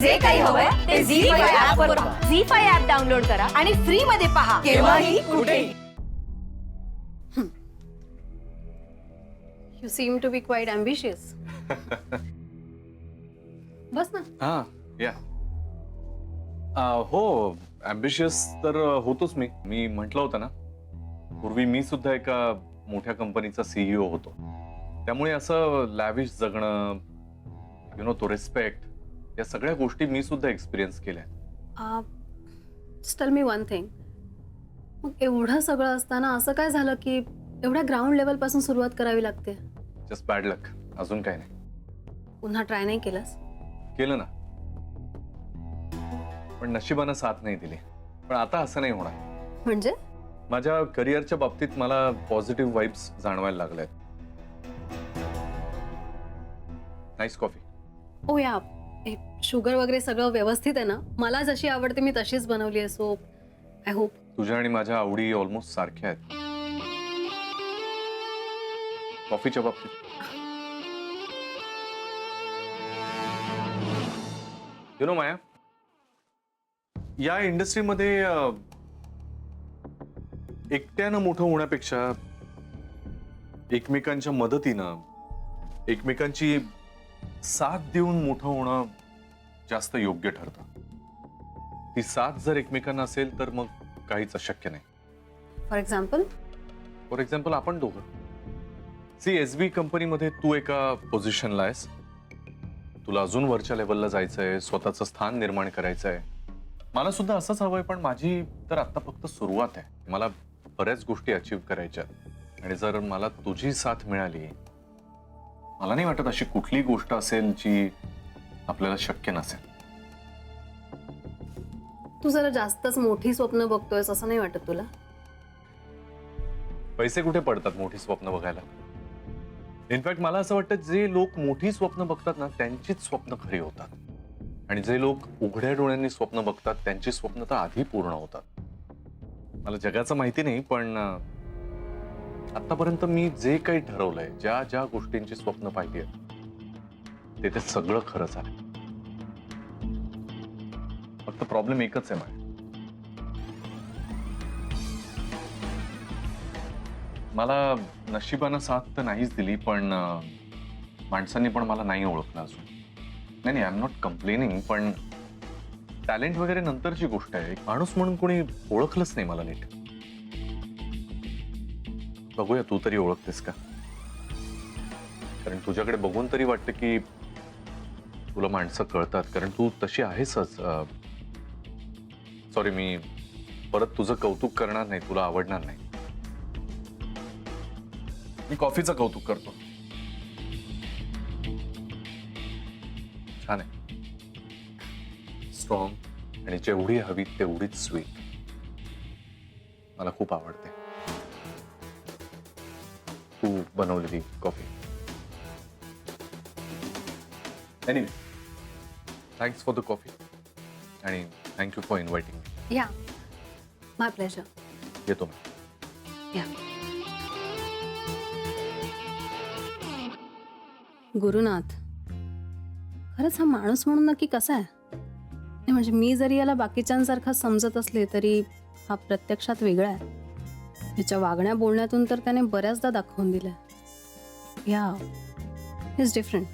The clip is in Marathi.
जे काही हवंय ते झी5 ऍप वर पहा. झी5 ऍप डाउनलोड करा आणि फ्री मध्ये पहा केव्हाही कुठेही. You seem to be quite ambitious. बस ना. हा या हो ॲम्बिशियस तर होतोच मी म्हटलं होतं ना पूर्वी मी सुद्धा एका मोठ्या कंपनीचा सीईओ होतो. त्यामुळे असं लॅविश जगणं तो रिस्पेक्ट या सगळ्या गोष्टी मी सुद्धा एक्सपिरियन्स केल्या. Just tell me one thing. मग एवढं सगळं असताना असं काय झालं की एवढ्या ग्राउंड लेवल पासून सुरुवात करावी लागते? जस्ट बॅड लक, अजून काय नाही. पुन्हा ट्राय नाही केलंस? केलं ना, पण नशिबानं साथ नाही दिली. पण आता असं नाही होणार. म्हणजे माझ्या करिअरच्या बाबतीत मला पॉझिटिव्ह वाइब्स जाणवायला लागल्यात. Nice coffee. ओ या शुगर वगैरे सगळं व्यवस्थित आहे ना? मला जशी आवडते मी तशीच बनवली आहे. So I hope. तुझ्या आणि माझ्या आवडी ऑलमोस्ट सारख्या आहेत कॉफीच्या बाबतीत. माया, या इंडस्ट्रीमध्ये एकट्यानं मोठं होण्यापेक्षा एकमेकांच्या मदतीनं एकमेकांची साथ देऊन मोठं होणं जास्त योग्य ठरतं. ती साथ जर एकमेकांना असेल तर मग काहीच अशक्य नाही. फॉर एक्झाम्पल आपण दोघं. एसबी कंपनीमध्ये तू एका पोझिशनला आहेस. तुला अजून वरच्या लेवलला जायचंय, स्वतःचं स्थान निर्माण करायचंय. मला सुद्धा असंच हवंय, पण माझी तर आता फक्त सुरुवात आहे. मला बऱ्याच गोष्टी अचीव्ह करायच्या आणि जर मला तुझी साथ मिळाली, मला नाही वाटत अशी कुठली गोष्ट असेल जी आपल्याला शक्य नसेल. तू जरा जास्तच मोठी स्वप्न बघतोयस असं नाही वाटत तुला? पैसे कुठे पडतात मोठी स्वप्न बघायला? इनफॅक्ट मला असं वाटतं जे लोक मोठी स्वप्न बघतात ना त्यांचीच स्वप्न खरी होतात, आणि जे लोक उघड्या डोळ्यांनी स्वप्न बघतात त्यांची स्वप्न तर आधी पूर्ण होतात. मला जगाचं माहिती नाही, पण आतापर्यंत मी जे काही ठरवलंय, ज्या ज्या गोष्टींची स्वप्न पाहिली आहेत ते सगळं खरं झालं. फक्त प्रॉब्लेम एकच आहे माझ्या. मला नशिबानं साथ तर नाहीच दिली, पण माणसांनी पण मला नाही ओळखलं अजून. नाही, आय एम नॉट कंप्लेनिंग, पण टॅलेंट वगैरे नंतरची गोष्ट आहे. एक माणूस म्हणून कोणी ओळखलंच नाही मला नीट. बघूया तू तरी ओळखतेस का? कारण तुझ्याकडे बघून तरी वाटतं की तुला माणसं कळतात, कारण तू तशी आहेसच. सॉरी, मी परत तुझं कौतुक करणार नाही, तुला आवडणार नाही. मी कॉफीचं कौतुक करतो. छान आहे, स्ट्रॉंग आणि जेवढी हवी तेवढीच स्वीट. मला खूप आवडते तू बनवलेली coffee. Anyway, thanks for the coffee आणि थँक्यू फॉर इन्व्हाइटिंग मी. या, माय प्लेजर. येतो मी. या. गुरुनाथ, खरंच हा माणूस म्हणून नक्की कसा आहे? नाही म्हणजे मी जरी याला बाकीच्यांसारखा समजत असले तरी हा प्रत्यक्षात वेगळा आहे. याच्या वागण्या बोलण्यातून तर त्याने बऱ्याचदा दाखवून दिलंय. या, इज डिफरंट.